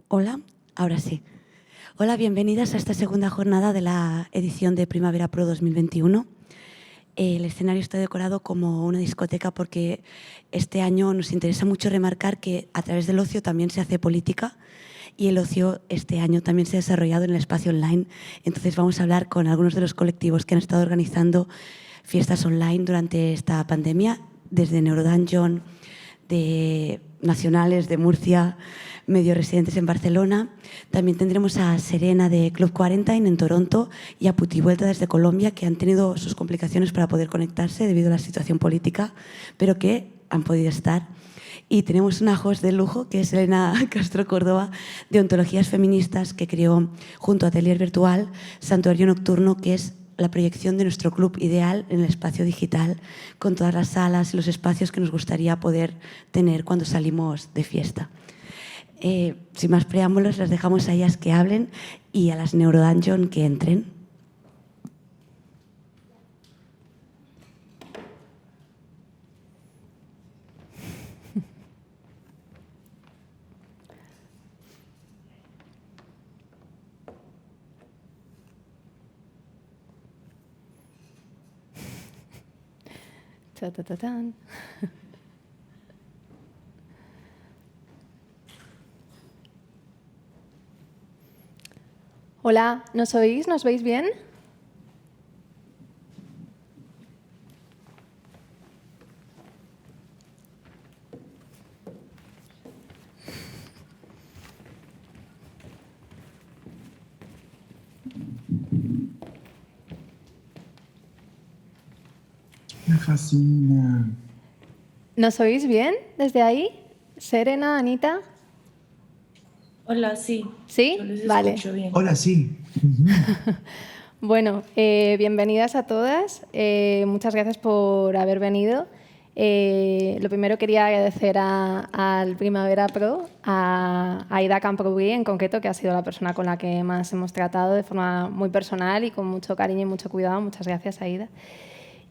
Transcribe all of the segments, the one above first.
Hola, ahora sí. Hola, bienvenidas a esta segunda jornada de la edición de Primavera Pro 2021. El escenario está decorado como una discoteca porque este año nos interesa mucho remarcar que a través del ocio también se hace política y el ocio este año también se ha desarrollado en el espacio online. Entonces vamos a hablar con algunos de los colectivos que han estado organizando fiestas online durante esta pandemia, desde Neurodungeon, de nacionales de Murcia, medio residentes en Barcelona. También tendremos a Serena de Club Quarantine en Toronto y a Putivuelta desde Colombia, que han tenido sus complicaciones para poder conectarse debido a la situación política, pero que han podido estar. Y tenemos una host de lujo, que es Elena Castro Córdoba, de Ontologías Feministas, que creó junto a Atelier Virtual Santuario Nocturno, que es la proyección de nuestro club ideal en el espacio digital, con todas las salas y los espacios que nos gustaría poder tener cuando salimos de fiesta. Sin más preámbulos, les dejamos a ellas que hablen y a las Neurodungeon que entren. Ta, ta, ta, tan. Hola, ¿nos oís? ¿Nos veis bien? Me fascina. ¿Nos oís bien desde ahí? Serena, Anita. Hola, sí. ¿Sí? Yo les Vale. escucho bien. Hola, sí. Bueno, bienvenidas a todas. Muchas gracias por haber venido. Lo primero quería agradecer al Primavera Pro, a Aida Camprubí en concreto, que ha sido la persona con la que más hemos tratado de forma muy personal y con mucho cariño y mucho cuidado. Muchas gracias, Aida.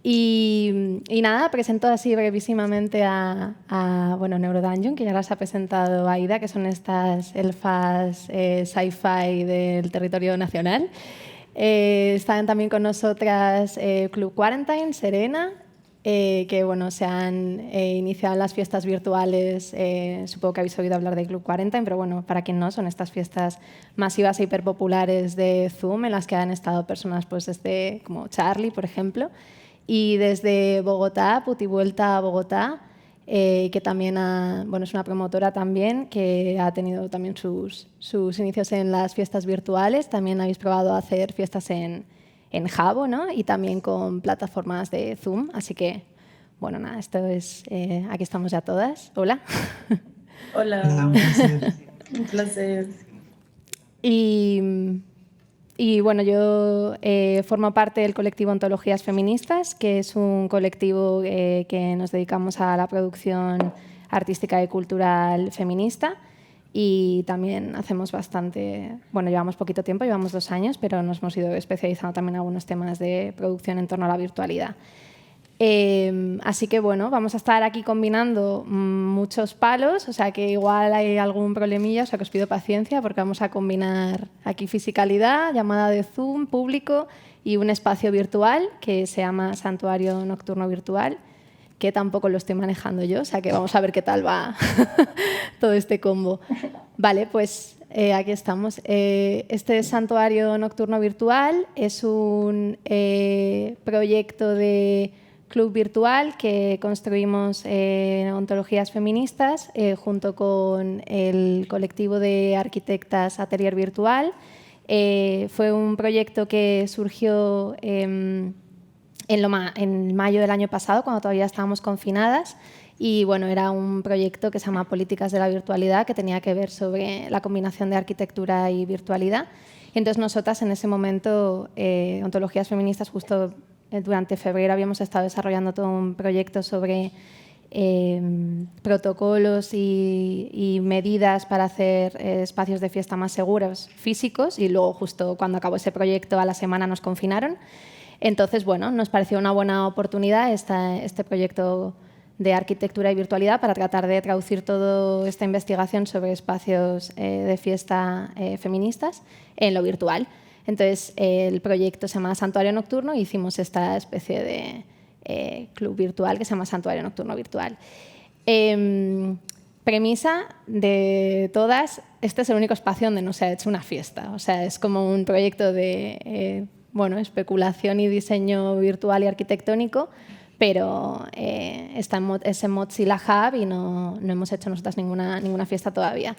Y nada, presento así brevísimamente a Neurodungeon, que ya las ha presentado Aida, que son estas elfas sci-fi del territorio nacional. Están también con nosotras Club Quarantine, Serena, que se han iniciado las fiestas virtuales. Supongo que habéis oído hablar de Club Quarantine, pero bueno, para quien no, son estas fiestas masivas e hiperpopulares de Zoom en las que han estado personas pues desde como Charlie, por ejemplo. Y desde Bogotá, Putivuelta a Bogotá, que también es una promotora también, que ha tenido también sus inicios en las fiestas virtuales. También habéis probado hacer fiestas en Jabo, ¿no? Y también con plataformas de Zoom. Así que, bueno, nada, esto es... aquí estamos ya todas. Hola. Hola. Un placer. Un placer. Y bueno, yo formo parte del colectivo Ontologías Feministas, que es un colectivo que nos dedicamos a la producción artística y cultural feminista, y también hacemos bastante, llevamos poquito tiempo, llevamos 2 años, pero nos hemos ido especializando también en algunos temas de producción en torno a la virtualidad. Así que vamos a estar aquí combinando muchos palos, o sea que igual hay algún problemilla, o sea que os pido paciencia porque vamos a combinar aquí fisicalidad, llamada de Zoom, público y un espacio virtual que se llama Santuario Nocturno Virtual, que tampoco lo estoy manejando yo, o sea que vamos a ver qué tal va todo este combo. Vale, pues aquí estamos. Este Santuario Nocturno Virtual es un proyecto de club virtual que construimos Ontologías Feministas junto con el colectivo de arquitectas Atelier Virtual. Fue un proyecto que surgió en mayo del año pasado, cuando todavía estábamos confinadas, y era un proyecto que se llama Políticas de la Virtualidad, que tenía que ver sobre la combinación de arquitectura y virtualidad. Y entonces nosotras en ese momento, Ontologías Feministas, justo durante febrero habíamos estado desarrollando todo un proyecto sobre protocolos y medidas para hacer espacios de fiesta más seguros físicos, y luego justo cuando acabó ese proyecto a la semana nos confinaron. Entonces, nos pareció una buena oportunidad este proyecto de arquitectura y virtualidad para tratar de traducir toda esta investigación sobre espacios de fiesta feministas en lo virtual. Entonces, el proyecto se llama Santuario Nocturno y hicimos esta especie de club virtual que se llama Santuario Nocturno Virtual. Premisa de todas, este es el único espacio donde no se ha hecho una fiesta. O sea, es como un proyecto de especulación y diseño virtual y arquitectónico, pero es en Mozilla Hub y no hemos hecho nosotras ninguna fiesta todavía.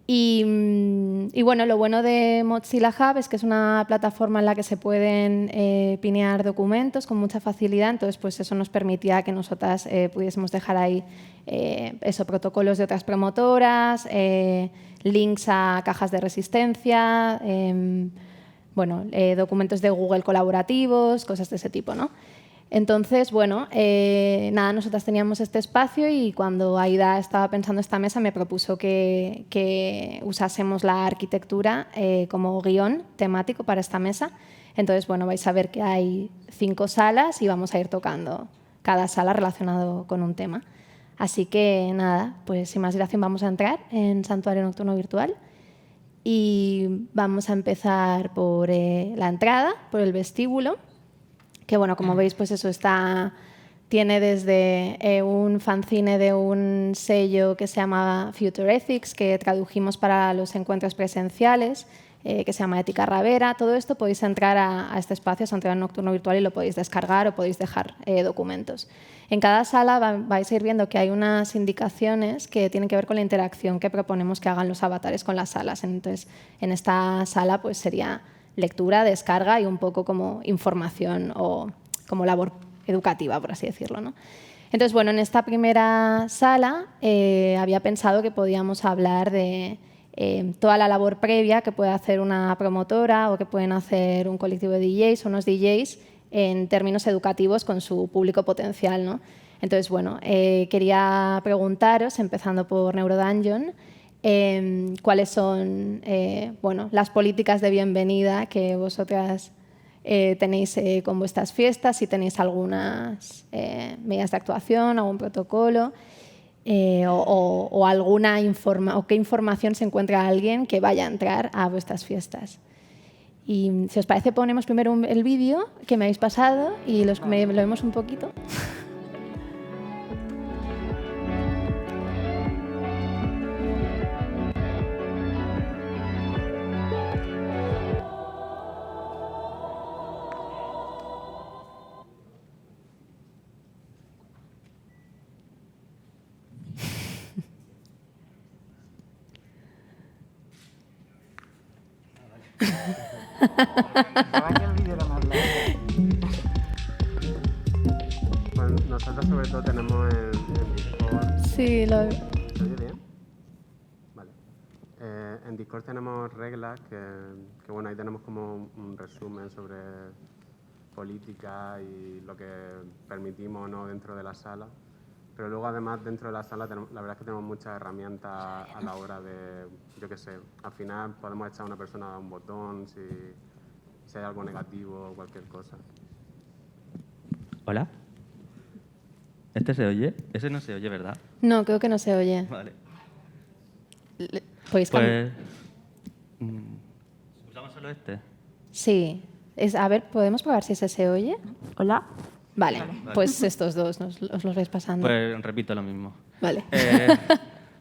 Y bueno, lo bueno de Mozilla Hub es que es una plataforma en la que se pueden pinear documentos con mucha facilidad, entonces pues eso nos permitía que nosotras pudiésemos dejar ahí protocolos de otras promotoras, links a cajas de resistencia, documentos de Google colaborativos, cosas de ese tipo, ¿no? Entonces, bueno, nosotras teníamos este espacio y cuando Aida estaba pensando esta mesa me propuso que usásemos la arquitectura como guión temático para esta mesa. Entonces, bueno, vais a ver que hay 5 salas y vamos a ir tocando cada sala relacionado con un tema. Así que, nada, pues sin más dilación vamos a entrar en Santuario Nocturno Virtual y vamos a empezar por la entrada, por el vestíbulo. Que bueno, como veis, pues eso tiene desde un fanzine de un sello que se llama Future Ethics, que tradujimos para los encuentros presenciales, que se llama Ética Ravera. Todo esto podéis entrar a este espacio, Santuario Nocturno Virtual, y lo podéis descargar o podéis dejar documentos. En cada sala vais a ir viendo que hay unas indicaciones que tienen que ver con la interacción que proponemos que hagan los avatares con las salas. Entonces, en esta sala pues sería lectura, descarga y un poco como información o como labor educativa, por así decirlo, ¿no? Entonces, bueno, en esta primera sala había pensado que podíamos hablar de toda la labor previa que puede hacer una promotora o que pueden hacer un colectivo de DJs o unos DJs en términos educativos con su público potencial, ¿no? Entonces, bueno, quería preguntaros, empezando por Neurodungeon, cuáles son las políticas de bienvenida que vosotras tenéis con vuestras fiestas, si tenéis algunas medidas de actuación, algún protocolo o alguna o qué información se encuentra alguien que vaya a entrar a vuestras fiestas. Y si os parece, ponemos primero el vídeo que me habéis pasado y lo vemos un poquito. Bueno, nosotros sobre todo tenemos en Discord... Sí, lo... ¿Se oye bien? Vale. En Discord tenemos reglas que bueno, ahí tenemos como un resumen sobre política y lo que permitimos o no dentro de la sala. Pero luego, además, dentro de la sala, la verdad es que tenemos muchas herramientas a la hora de, yo qué sé, al final podemos echar a una persona a un botón si hay algo negativo o cualquier cosa. ¿Hola? ¿Este se oye? Ese no se oye, ¿verdad? No, creo que no se oye. Vale. ¿Podéis cambiar? Pues... ¿usamos solo este? Sí. A ver, ¿podemos probar si ese se oye? Hola. Vale, pues estos dos os los vais pasando. Pues repito lo mismo. Vale.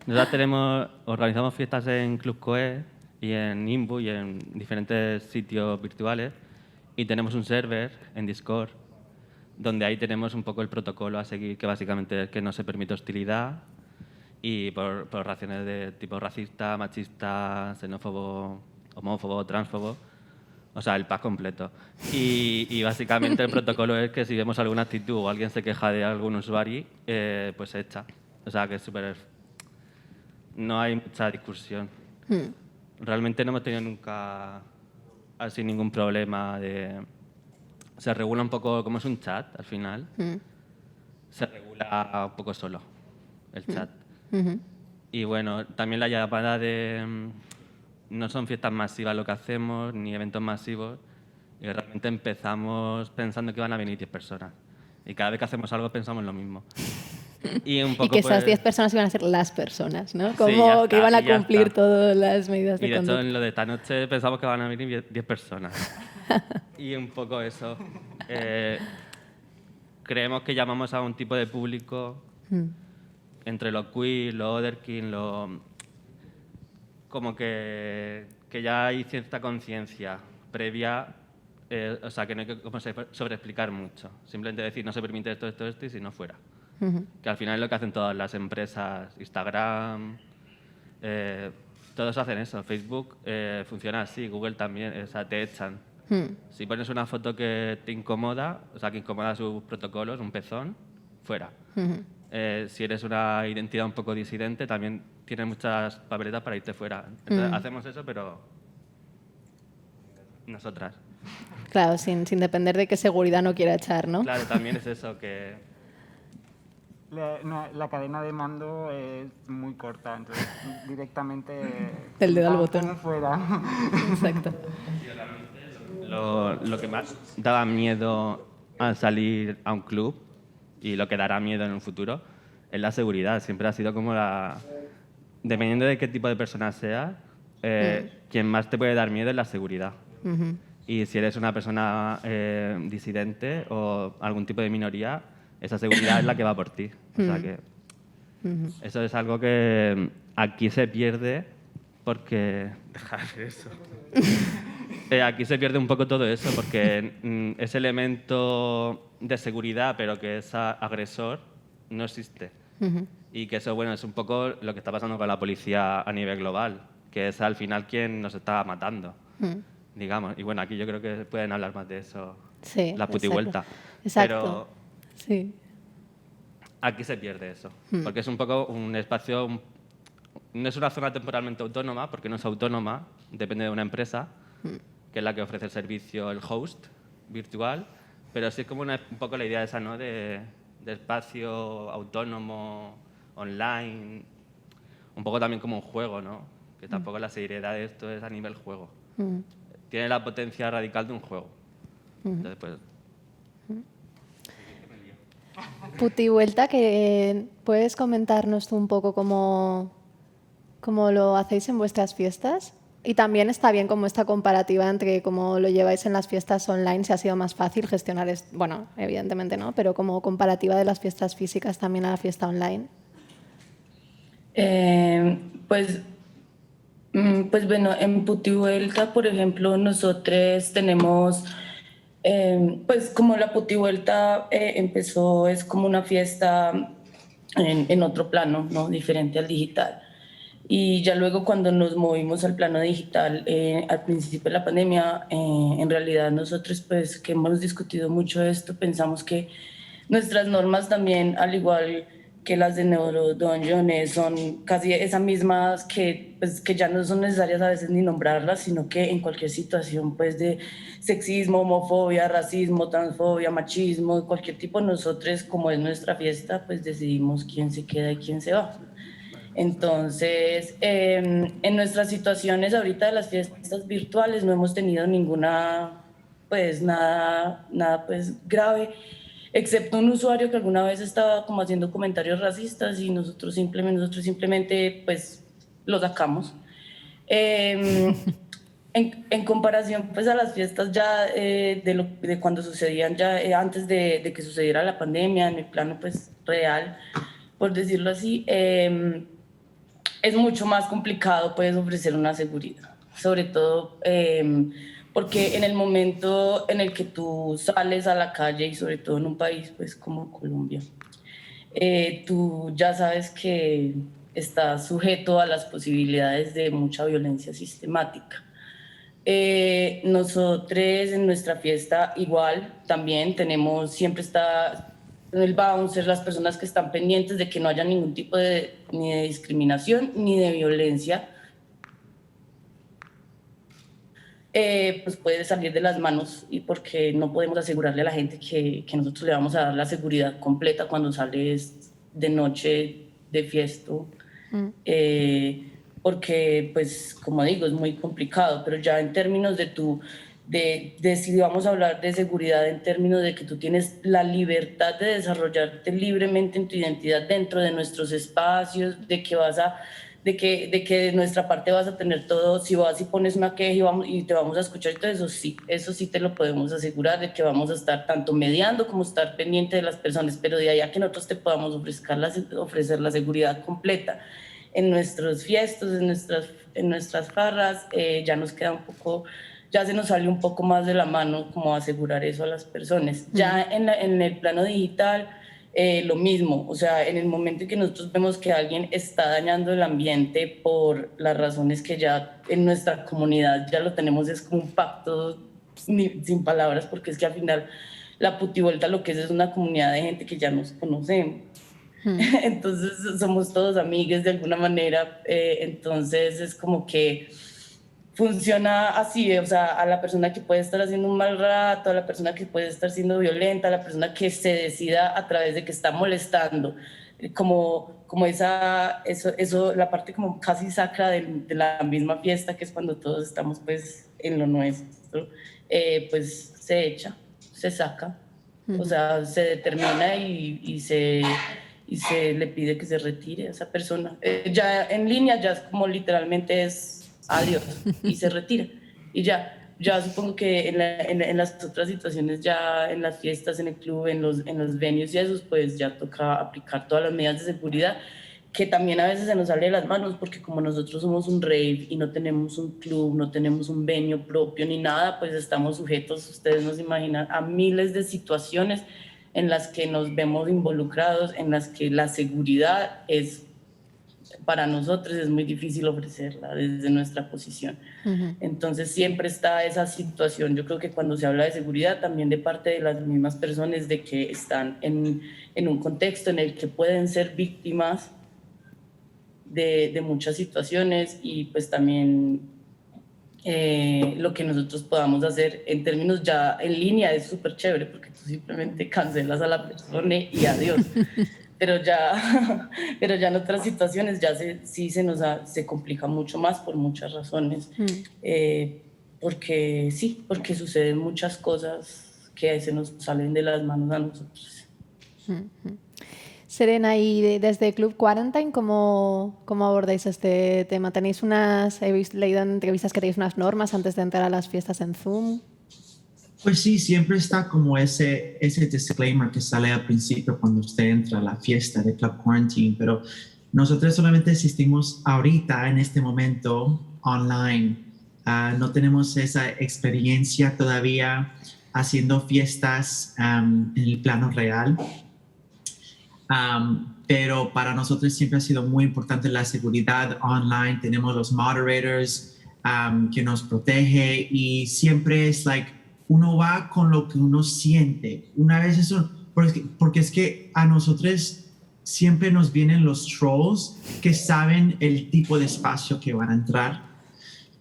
Nosotros organizamos fiestas en Club Coe y en Imbu y en diferentes sitios virtuales y tenemos un server en Discord donde ahí tenemos un poco el protocolo a seguir, que básicamente es que no se permite hostilidad y por razones de tipo racista, machista, xenófobo, homófobo, transfobo, o sea, el pack completo. Y básicamente el protocolo es que si vemos alguna actitud o alguien se queja de algún usuario, pues se echa. O sea, que es súper... No hay mucha discusión. Realmente no hemos tenido nunca así ningún problema de... Se regula un poco, como es un chat al final, se regula un poco solo el chat. Y bueno, también la llamada de... No son fiestas masivas lo que hacemos, ni eventos masivos, y realmente empezamos pensando que iban a venir 10 personas. Y cada vez que hacemos algo pensamos lo mismo. Y un Y poco que esas pues, 10 personas iban a ser las personas, ¿no? Sí, Como ya que está, iban a y ya cumplir está. todas las medidas Y de de hecho, conducta. en lo de esta noche pensamos que van a venir 10 personas. Y un poco eso. Creemos que llamamos a un tipo de público entre los queer, los otherkin, como que ya hay cierta conciencia previa, o sea, que no hay que como sobreexplicar mucho. Simplemente decir, no se permite esto, esto, esto, y si no fuera. Que al final es lo que hacen todas las empresas, Instagram, todos hacen eso. Facebook funciona así, Google también, o sea, te echan. Si pones una foto que te incomoda, o sea, que incomoda sus protocolos, un pezón, fuera. Si eres una identidad un poco disidente, también tienes muchas papeletas para irte fuera. Entonces, hacemos eso, pero nosotras. Claro, sin depender de qué seguridad no quiera echar, ¿no? Claro, también es eso, que La cadena de mando es muy corta, entonces directamente Del dedo al pum, botón. pum, fuera. Exacto. lo que más daba miedo al salir a un club y lo que dará miedo en un futuro es la seguridad. Siempre ha sido como la... Dependiendo de qué tipo de persona seas, quien más te puede dar miedo es la seguridad. Y si eres una persona disidente o algún tipo de minoría, esa seguridad es la que va por ti. O sea que eso es algo que aquí se pierde porque... Deja de hacer eso. Aquí se pierde un poco todo eso porque ese elemento de seguridad, pero que es agresor, no existe. Y que eso, bueno, es un poco lo que está pasando con la policía a nivel global, que es al final quien nos está matando, digamos. Y bueno, aquí yo creo que pueden hablar más de eso, Sí, la putivuelta. Exacto. Pero Sí. aquí se pierde eso, porque es un poco un espacio, no es una zona temporalmente autónoma, porque no es autónoma, depende de una empresa, que es la que ofrece el servicio, el host virtual, pero sí es como un poco la idea esa, ¿no? de espacio autónomo, online, un poco también como un juego, ¿no? Que tampoco la seriedad de esto es a nivel juego. Tiene la potencia radical de un juego. Entonces, pues, Putivuelta, que puedes comentarnos tú un poco cómo lo hacéis en vuestras fiestas. Y también está bien como esta comparativa entre cómo lo lleváis en las fiestas online, si ha sido más fácil gestionar, bueno, evidentemente no, pero como comparativa de las fiestas físicas también a la fiesta online. Pues, pues bueno, en Putivuelta, por ejemplo, nosotros tenemos, pues como la Putivuelta empezó, es como una fiesta en otro plano, ¿no? Diferente al digital. Y ya luego cuando nos movimos al plano digital, al principio de la pandemia, en realidad nosotros pues que hemos discutido mucho esto, pensamos que nuestras normas también, al igual que las de Neurodungeon, son casi esas mismas que, pues, que ya no son necesarias a veces ni nombrarlas, sino que en cualquier situación pues, de sexismo, homofobia, racismo, transfobia, machismo, cualquier tipo, nosotros, como es nuestra fiesta, pues decidimos quién se queda y quién se va. Entonces, en nuestras situaciones ahorita de las fiestas virtuales no hemos tenido ninguna, pues nada pues grave, excepto un usuario que alguna vez estaba como haciendo comentarios racistas y nosotros simplemente pues lo sacamos. En comparación pues a las fiestas ya de cuando sucedían ya antes de que sucediera la pandemia, en el plano pues real, por decirlo así, es mucho más complicado pues ofrecer una seguridad, sobre todo porque en el momento en el que tú sales a la calle y sobre todo en un país pues como Colombia, tú ya sabes que estás sujeto a las posibilidades de mucha violencia sistemática. Nosotros en nuestra fiesta igual también tenemos, siempre está el bouncer, las personas que están pendientes de que no haya ningún tipo ni de discriminación ni de violencia, pues puede salir de las manos y porque no podemos asegurarle a la gente que nosotros le vamos a dar la seguridad completa cuando sales de noche de fiesta. Porque, pues, como digo, es muy complicado, pero ya en términos de tú de si vamos a hablar de seguridad en términos de que tú tienes la libertad de desarrollarte libremente en tu identidad dentro de nuestros espacios, de que de de nuestra parte vas a tener todo, si vas y pones una queja y te vamos a escuchar y todo eso sí te lo podemos asegurar, de que vamos a estar tanto mediando como estar pendiente de las personas, pero de allá que nosotros te podamos ofrecer la seguridad completa en nuestros fiestos, en nuestras farras, ya nos queda un poco, ya se nos sale un poco más de la mano como asegurar eso a las personas. Ya en el plano digital, lo mismo, o sea, en el momento en que nosotros vemos que alguien está dañando el ambiente por las razones que ya en nuestra comunidad ya lo tenemos, es como un pacto sin palabras, porque es que al final la putivuelta lo que es una comunidad de gente que ya nos conocemos. Entonces somos todos amigues de alguna manera, entonces es como que funciona así, o sea, a la persona que puede estar haciendo un mal rato, a la persona que puede estar siendo violenta, a la persona que se decida a través de que está molestando, como eso, la parte como casi sacra de la misma fiesta, que es cuando todos estamos pues en lo nuestro, pues se echa, se saca, o sea, se determina y se le pide que se retire a esa persona. Ya en línea ya es como literalmente es adiós y se retira y ya supongo que en las otras situaciones, ya en las fiestas, en el club, en los venues y esos, pues ya toca aplicar todas las medidas de seguridad, que también a veces se nos sale de las manos, porque como nosotros somos un rave y no tenemos un club, no tenemos un venue propio ni nada, pues estamos sujetos, ustedes no se imaginan, a miles de situaciones en las que nos vemos involucrados, en las que la seguridad es, para nosotros es muy difícil ofrecerla desde nuestra posición. Entonces siempre está esa situación. Yo creo que cuando se habla de seguridad, también de parte de las mismas personas, de que están en un contexto en el que pueden ser víctimas de muchas situaciones, y pues también lo que nosotros podamos hacer en términos ya en línea es súper chévere, porque tú simplemente cancelas a la persona y adiós. Pero ya en otras situaciones ya se complica mucho más por muchas razones. Porque suceden muchas cosas que se nos salen de las manos a nosotros. Serena, y desde Club Quarantine, ¿cómo abordáis este tema? He leído en entrevistas que tenéis unas normas antes de entrar a las fiestas en Zoom. Pues sí, siempre está como ese disclaimer que sale al principio cuando usted entra a la fiesta de Club Quarantine, pero nosotros solamente existimos ahorita, en este momento, online. No tenemos esa experiencia todavía haciendo fiestas en el plano real. Pero para nosotros siempre ha sido muy importante la seguridad online. Tenemos los moderators que nos protege, y siempre es uno va con lo que uno siente. Una vez eso, porque es que a nosotros siempre nos vienen los trolls que saben el tipo de espacio que van a entrar,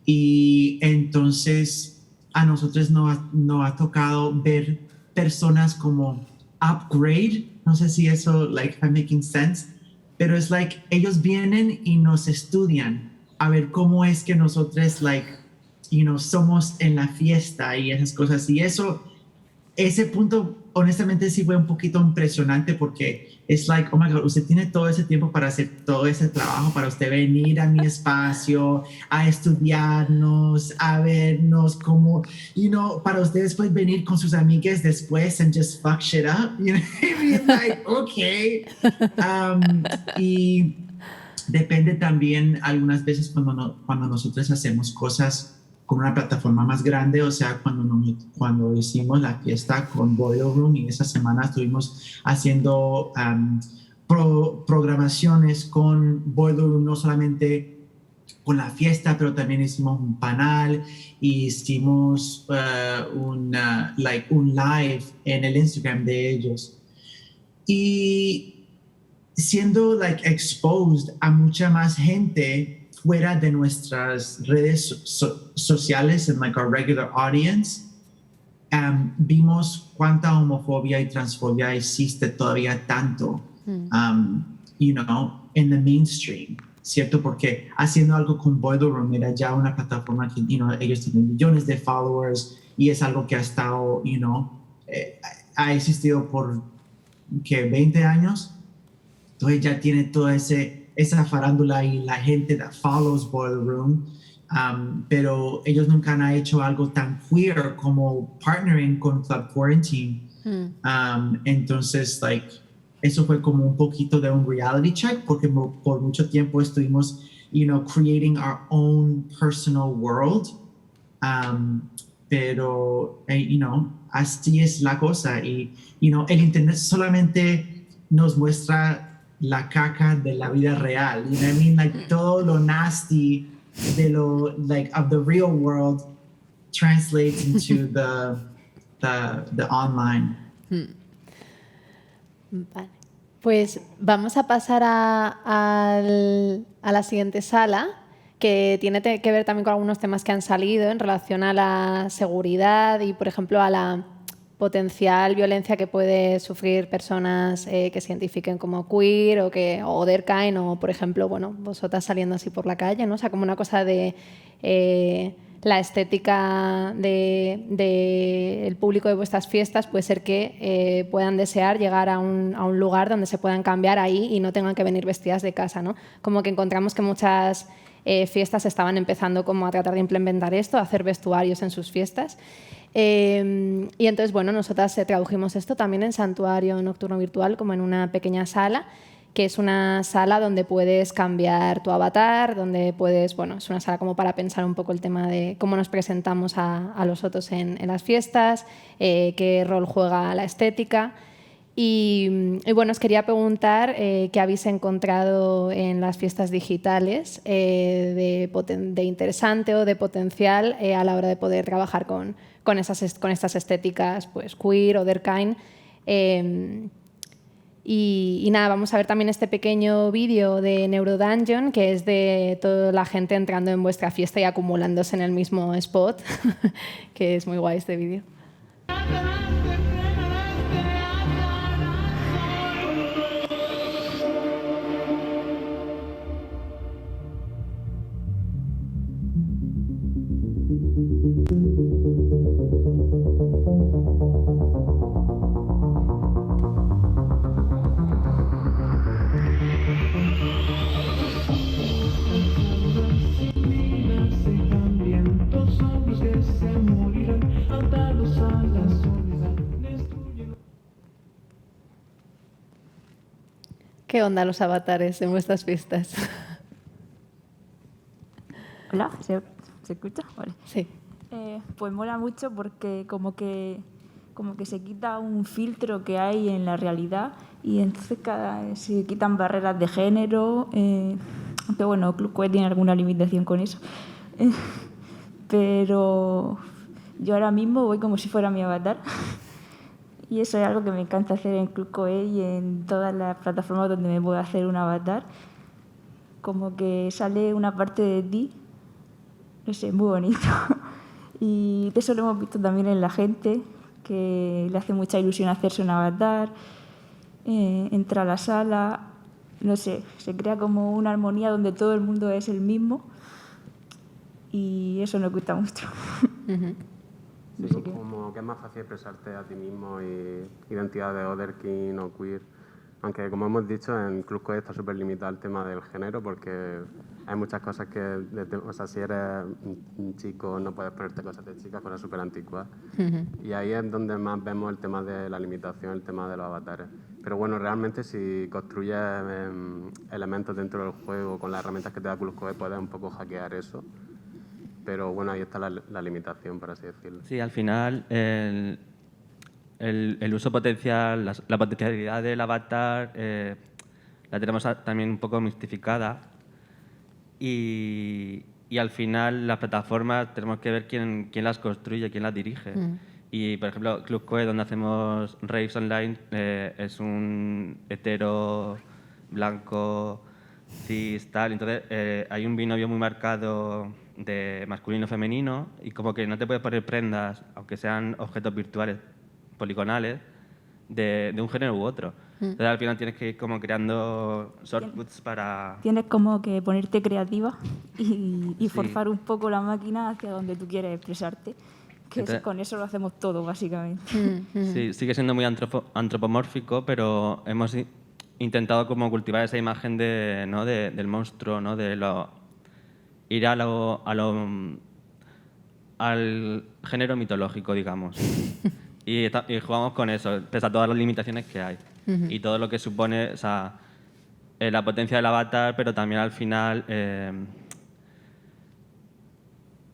y entonces a nosotros no ha tocado ver personas como upgrade. No sé si eso, I'm making sense, pero es ellos vienen y nos estudian a ver cómo es que nosotros, somos en la fiesta y esas cosas. Y ese punto, honestamente, sí fue un poquito impresionante, porque es oh my God, usted tiene todo ese tiempo para hacer todo ese trabajo, para usted venir a mi espacio, a estudiarnos, a vernos como, para usted después venir con sus amigas después and just fuck shit up, okay. Y depende también algunas veces cuando nosotros hacemos cosas con una plataforma más grande, o sea, cuando hicimos la fiesta con Boiler Room, y esa semana estuvimos haciendo programaciones con Boiler Room, no solamente con la fiesta, pero también hicimos un panel, y hicimos un live en el Instagram de ellos. Y siendo exposed a mucha más gente fuera de nuestras redes sociales, en our regular audience, vimos cuánta homofobia y transfobia existe todavía tanto, en the mainstream, ¿cierto? Porque haciendo algo con Boiler Room era ya una plataforma que, ellos tienen millones de followers, y es algo que ha estado, ha existido por, ¿qué? 20 años. Entonces ya tiene toda esa farándula y la gente that follows Boiler Room, pero ellos nunca han hecho algo tan queer como partnering con Club Quarantine. Entonces, eso fue como un poquito de un reality check, porque por mucho tiempo estuvimos, creating our own personal world. Pero, así es la cosa. Y, el Internet solamente nos muestra la caca de la vida real. You know what I mean? Todo lo nasty of the real world translates into the online. Vale. Pues vamos a pasar a la siguiente sala, que tiene que ver también con algunos temas que han salido en relación a la seguridad y, por ejemplo, a la potencial violencia que puede sufrir personas que se identifiquen como queer o otherkind, o, por ejemplo, vosotras saliendo así por la calle, ¿no? O sea, como una cosa de la estética del público de vuestras fiestas puede ser que puedan desear llegar a un lugar donde se puedan cambiar ahí y no tengan que venir vestidas de casa, ¿no? Como que encontramos que muchas fiestas estaban empezando como a tratar de implementar esto, a hacer vestuarios en sus fiestas. Y entonces, nosotras tradujimos esto también en Santuario Nocturno Virtual, como en una pequeña sala, que es una sala donde puedes cambiar tu avatar, donde puedes, es una sala como para pensar un poco el tema de cómo nos presentamos a los otros en las fiestas, qué rol juega la estética. Y os quería preguntar qué habéis encontrado en las fiestas digitales de interesante o de potencial a la hora de poder trabajar con estas estéticas pues queer, otherkind. Y nada, vamos a ver también este pequeño vídeo de Neurodungeon, que es de toda la gente entrando en vuestra fiesta y acumulándose en el mismo spot, que es muy guay este vídeo. ¿Qué onda los avatares en vuestras fiestas? Hola, ¿se escucha? Vale. Sí. Pues mola mucho porque como que se quita un filtro que hay en la realidad y entonces se quitan barreras de género, aunque Club QE tiene alguna limitación con eso. Pero yo ahora mismo voy como si fuera mi avatar. Y eso es algo que me encanta hacer en Club QE y en todas las plataformas donde me puedo hacer un avatar. Como que sale una parte de ti, no sé, muy bonito. Y eso lo hemos visto también en la gente, que le hace mucha ilusión hacerse un avatar, entra a la sala, no sé, se crea como una armonía donde todo el mundo es el mismo y eso nos gusta mucho. Sí, como que es más fácil expresarte a ti mismo y identidad de otherkin o queer. Aunque, como hemos dicho, en Club QE está súper limitado el tema del género porque hay muchas cosas que, si eres un chico no puedes ponerte cosas de chicas, cosas súper anticuadas. Y ahí es donde más vemos el tema de la limitación, el tema de los avatares. Pero realmente si construyes elementos dentro del juego con las herramientas que te da Club QE puedes un poco hackear eso. Pero ahí está la limitación, por así decirlo. Sí, al final el uso potencial, la potencialidad del avatar la tenemos también un poco mistificada y al final las plataformas tenemos que ver quién las construye, quién las dirige. Y, por ejemplo, Club QE, donde hacemos raves online, es un hetero, blanco, cis, tal. Entonces, hay un binomio muy marcado de masculino-femenino y como que no te puedes poner prendas, aunque sean objetos virtuales, poligonales, de un género u otro. Entonces, al final tienes que ir como creando shortcuts para... Tienes como que ponerte creativa y forzar un poco la máquina hacia donde tú quieres expresarte, Que con eso lo hacemos todo, básicamente. Sí, sigue siendo muy antropomórfico, pero hemos intentado como cultivar esa imagen de, ¿no? del monstruo, ¿no? De ir al género mitológico, digamos. y jugamos con eso, pese a todas las limitaciones que hay. Y todo lo que supone, o sea, la potencia del avatar, pero también al final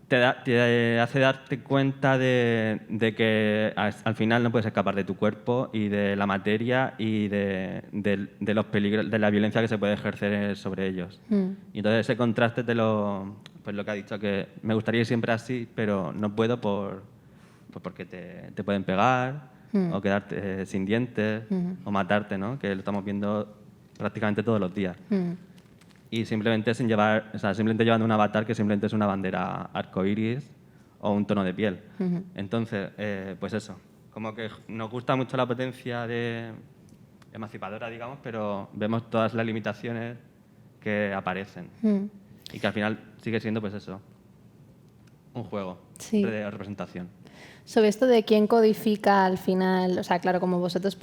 te hace darte cuenta de que al final no puedes escapar de tu cuerpo y de la materia y de los peligros, de la violencia que se puede ejercer sobre ellos. Y entonces ese contraste pues lo que ha dicho, que me gustaría ir siempre así, pero no puedo porque te pueden pegar o quedarte sin dientes o matarte, ¿no? Que lo estamos viendo prácticamente todos los días. Y simplemente simplemente llevando un avatar que simplemente es una bandera arcoíris o un tono de piel. Entonces, pues eso, como que nos gusta mucho la potencia emancipadora, digamos, pero vemos todas las limitaciones que aparecen. Y que al final sigue siendo, pues eso, un juego de representación. Sobre esto de quién codifica al final, o sea, claro, como vosotros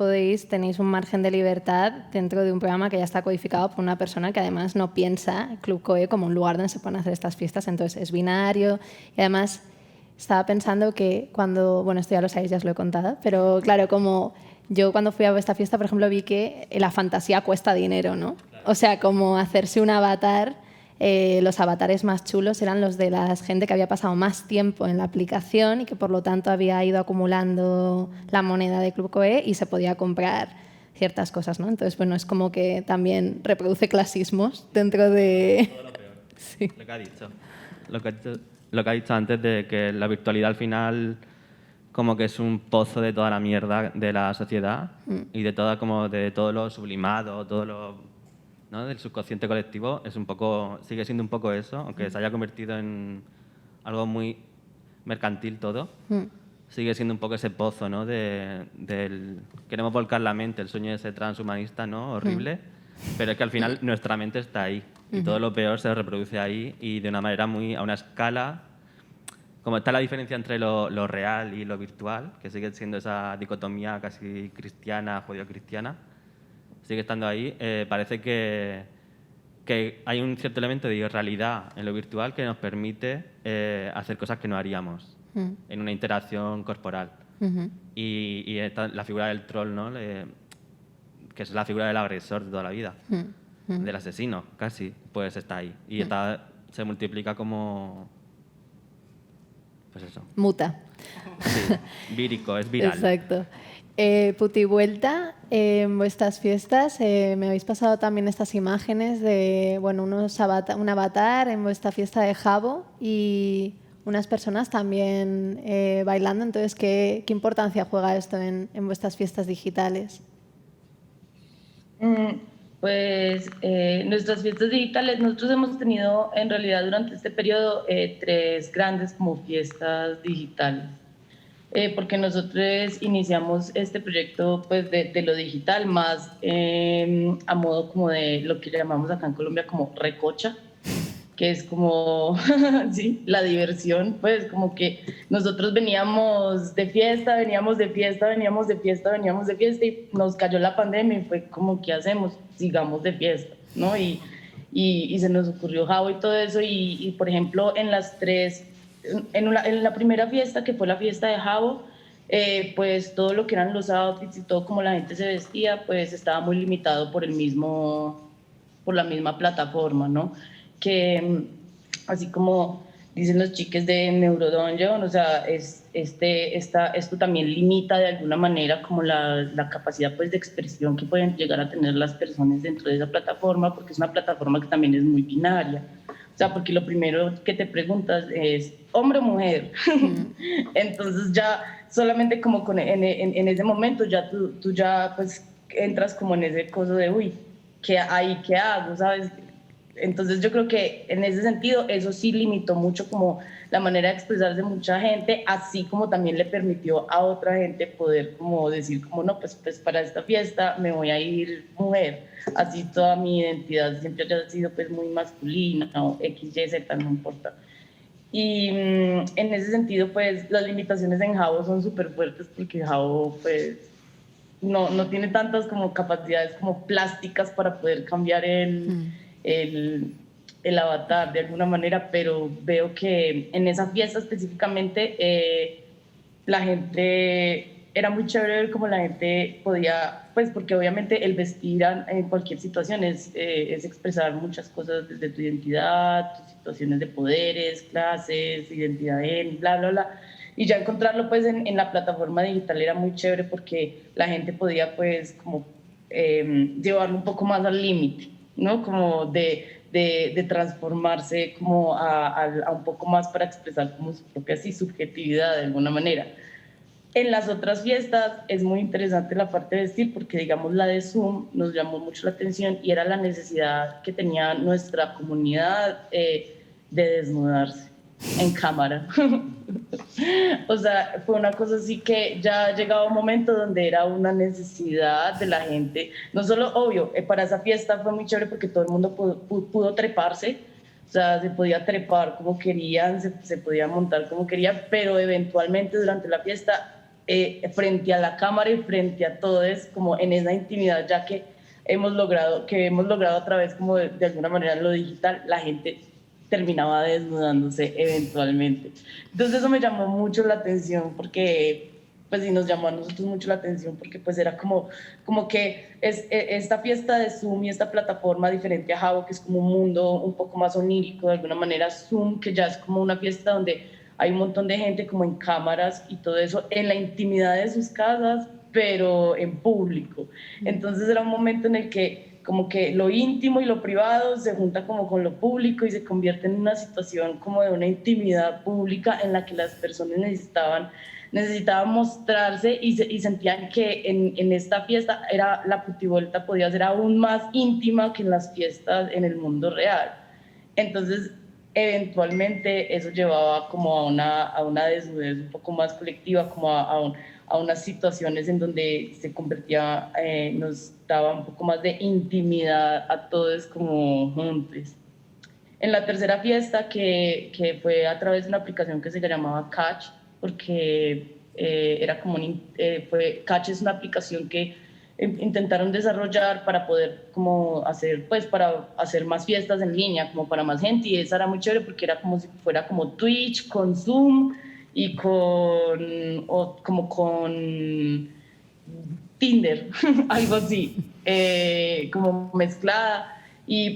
tenéis un margen de libertad dentro de un programa que ya está codificado por una persona que además no piensa Club Coe como un lugar donde se pueden hacer estas fiestas, entonces es binario y además estaba pensando que bueno, esto ya lo sabéis, ya os lo he contado, pero claro, como yo cuando fui a esta fiesta, por ejemplo, vi que la fantasía cuesta dinero, ¿no? O sea, como hacerse un avatar. Los avatares más chulos eran los de la gente que había pasado más tiempo en la aplicación y que por lo tanto había ido acumulando la moneda de Club Coe y se podía comprar ciertas cosas, ¿no? Entonces, bueno, es como que también reproduce clasismos dentro de... Todo lo peor. Sí. Lo que ha dicho. Lo que ha dicho antes de que la virtualidad al final como que es un pozo de toda la mierda de la sociedad y de todo lo sublimado, todo lo... ¿no? Del subconsciente colectivo sigue siendo un poco eso, aunque se haya convertido en algo muy mercantil todo, sigue siendo un poco ese pozo, ¿no? Queremos volcar la mente, el sueño de ese transhumanista, ¿no? Horrible, pero es que al final nuestra mente está ahí y todo lo peor se reproduce ahí y de una manera a una escala, como está la diferencia entre lo real y lo virtual, que sigue siendo esa dicotomía casi cristiana, judío-cristiana, sigue estando ahí, parece que hay un cierto elemento de irrealidad en lo virtual que nos permite hacer cosas que no haríamos en una interacción corporal. Y la figura del troll, ¿no? Que es la figura del agresor de toda la vida, del asesino, casi, pues está ahí. Y se multiplica como... pues eso. Muta. Sí, vírico, es viral. Exacto. Putivuelta, en vuestras fiestas me habéis pasado también estas imágenes de bueno, un avatar en vuestra fiesta de Jabo y unas personas también bailando. Entonces, ¿qué importancia juega esto en vuestras fiestas digitales? Pues nuestras fiestas digitales, nosotros hemos tenido en realidad durante este periodo 3 grandes como fiestas digitales. Porque nosotros iniciamos este proyecto pues, de lo digital más a modo como de lo que llamamos acá en Colombia como recocha, que es como sí, la diversión, pues como que nosotros veníamos de fiesta y nos cayó la pandemia y fue como, ¿qué hacemos? Sigamos de fiesta, ¿no? Y se nos ocurrió Jabo y todo eso y por ejemplo en las 3... En la primera fiesta, que fue la fiesta de Jabo, pues todo lo que eran los outfits y todo como la gente se vestía, pues estaba muy limitado por la misma plataforma, ¿no? Que así como dicen los chiques de Neurodungeon, o sea, esto también limita de alguna manera como la capacidad pues, de expresión que pueden llegar a tener las personas dentro de esa plataforma, porque es una plataforma que también es muy binaria. O sea, porque lo primero que te preguntas es hombre o mujer. Entonces ya solamente como en ese momento ya tú ya pues entras como en ese coso de uy, ¿qué hago? ¿Sabes? Entonces yo creo que en ese sentido eso sí limitó mucho como la manera de expresarse de mucha gente, así como también le permitió a otra gente poder como decir como no, pues para esta fiesta me voy a ir mujer, así toda mi identidad siempre haya sido pues muy masculina o X, Y, Z, no importa. Y en ese sentido, pues las limitaciones en Jabo son súper fuertes porque Jabo, pues, no tiene tantas como capacidades como plásticas para poder cambiar el avatar de alguna manera, pero veo que en esa fiesta específicamente la gente, era muy chévere ver cómo la gente podía, pues porque obviamente el vestir en cualquier situación es expresar muchas cosas desde tu identidad, tus situaciones de poderes, clases, identidad en, bla, bla, bla. Y ya encontrarlo pues en la plataforma digital era muy chévere porque la gente podía pues como llevarlo un poco más al límite, ¿no? Como de transformarse como a un poco más para expresar como su propia así, subjetividad de alguna manera. En las otras fiestas es muy interesante la parte de vestir porque digamos la de Zoom nos llamó mucho la atención y era la necesidad que tenía nuestra comunidad de desnudarse en cámara. O sea, fue una cosa así que ya llegaba un momento donde era una necesidad de la gente. No solo, obvio, para esa fiesta fue muy chévere porque todo el mundo pudo treparse. O sea, se podía trepar como querían, se podía montar como querían, pero eventualmente durante la fiesta, frente a la cámara y frente a todos, como en esa intimidad, ya que hemos logrado a través como de alguna manera en lo digital, la gente terminaba desnudándose eventualmente. Entonces eso me llamó mucho la atención porque pues sí nos llamó a nosotros mucho la atención porque pues era como que esta fiesta de Zoom y esta plataforma diferente a Jabo, que es como un mundo un poco más onírico de alguna manera, Zoom, que ya es como una fiesta donde hay un montón de gente como en cámaras y todo eso en la intimidad de sus casas, pero en público. Entonces era un momento en el que como que lo íntimo y lo privado se junta como con lo público y se convierte en una situación como de una intimidad pública en la que las personas necesitaban mostrarse y sentían que en esta fiesta la putivuelta podía ser aún más íntima que en las fiestas en el mundo real. Entonces, eventualmente eso llevaba como a una desnudez un poco más colectiva, como a unas situaciones en donde se convertía, nos daba un poco más de intimidad a todos como juntos. En la tercera fiesta, que fue a través de una aplicación que se llamaba Catch, porque era como Catch es una aplicación que intentaron desarrollar para poder como hacer, pues para hacer más fiestas en línea, como para más gente, y esa era muy chévere porque era como si fuera como Twitch con Zoom y como con Tinder, algo así, como mezclada.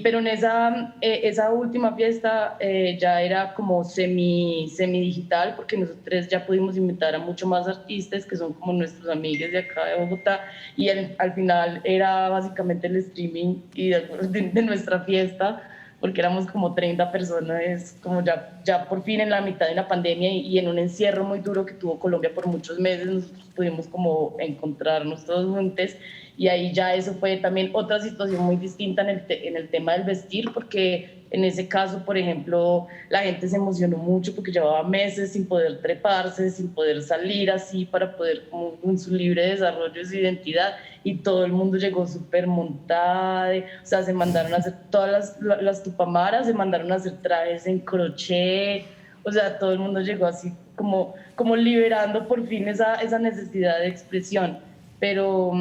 Pero en esa última fiesta ya era como semi digital porque nosotros ya pudimos invitar a mucho más artistas que son como nuestros amigos de acá de Bogotá y al final era básicamente el streaming de nuestra fiesta porque éramos como 30 personas, como ya por fin en la mitad de la pandemia y en un encierro muy duro que tuvo Colombia por muchos meses, nosotros pudimos como encontrarnos todos juntos. Y ahí ya eso fue también otra situación muy distinta en el tema del vestir, porque en ese caso, por ejemplo, la gente se emocionó mucho porque llevaba meses sin poder treparse, sin poder salir así para poder como en su libre desarrollo de su identidad y todo el mundo llegó súper montada, o sea, se mandaron a hacer todas las tupamaras, se mandaron a hacer trajes en crochet, o sea, todo el mundo llegó así como liberando por fin esa necesidad de expresión, pero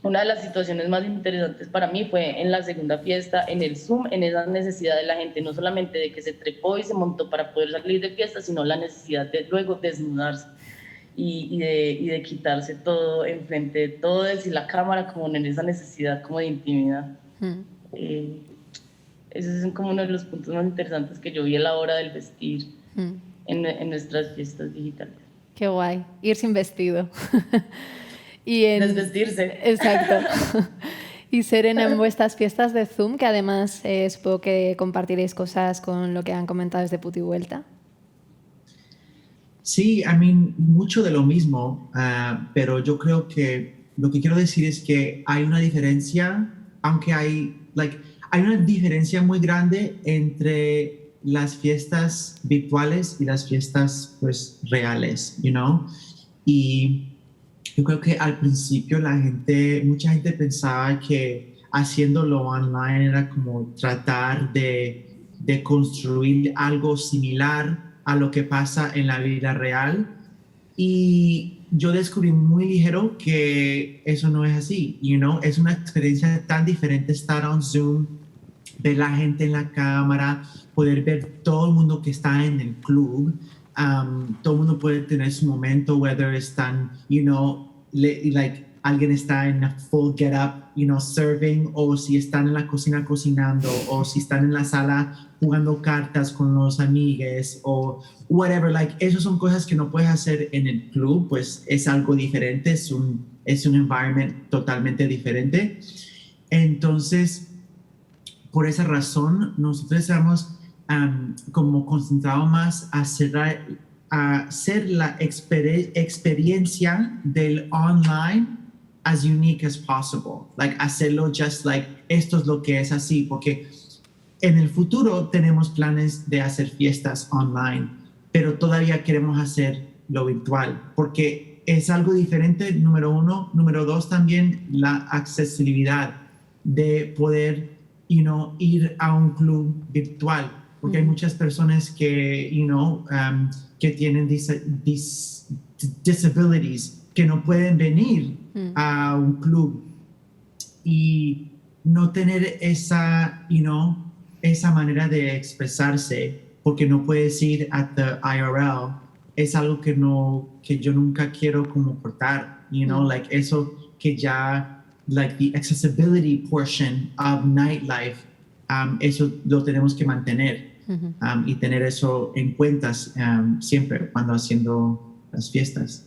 una de las situaciones más interesantes para mí fue en la segunda fiesta, en el Zoom, en esa necesidad de la gente, no solamente de que se trepó y se montó para poder salir de fiesta, sino la necesidad de luego desnudarse y de quitarse todo enfrente de todos y la cámara, como en esa necesidad como de intimidad. Ese es como uno de los puntos más interesantes que yo vi a la hora del vestir en nuestras fiestas digitales. Qué guay, ir sin vestido. Desvestirse. Exacto. Y Seren, en vuestras fiestas de Zoom, que además supongo que compartiréis cosas con lo que han comentado desde Putivuelta. Sí, mucho de lo mismo, pero yo creo que lo que quiero decir es que hay una diferencia, aunque hay una diferencia muy grande entre las fiestas virtuales y las fiestas pues reales, y yo creo que al principio mucha gente pensaba que haciéndolo online era como tratar de de construir algo similar a lo que pasa en la vida real. Y yo descubrí muy ligero que eso no es así, es una experiencia tan diferente estar on Zoom, ver la gente en la cámara, poder ver todo el mundo que está en el club. Todo el mundo puede tener su momento, whether están, alguien está en a full get up, serving, o si están en la cocina cocinando, o si están en la sala jugando cartas con los amigues, o whatever. Esas son cosas que no puedes hacer en el club, pues es algo diferente, es un environment totalmente diferente. Entonces, por esa razón, nosotros hemos como concentrado más a hacer la experiencia del online as unique as possible. Hacerlo just esto es lo que es así, porque en el futuro tenemos planes de hacer fiestas online, pero todavía queremos hacer lo virtual, porque es algo diferente, número uno. Número dos, también la accesibilidad de poder ir a un club virtual, porque hay muchas personas que, que tienen disabilities, que no pueden venir a un club, y no tener esa, esa manera de expresarse, porque no puedes ir at the IRL, es algo que yo nunca quiero como cortar, eso que ya, the accessibility portion of nightlife, eso lo tenemos que mantener, y tener eso en cuenta siempre cuando haciendo las fiestas.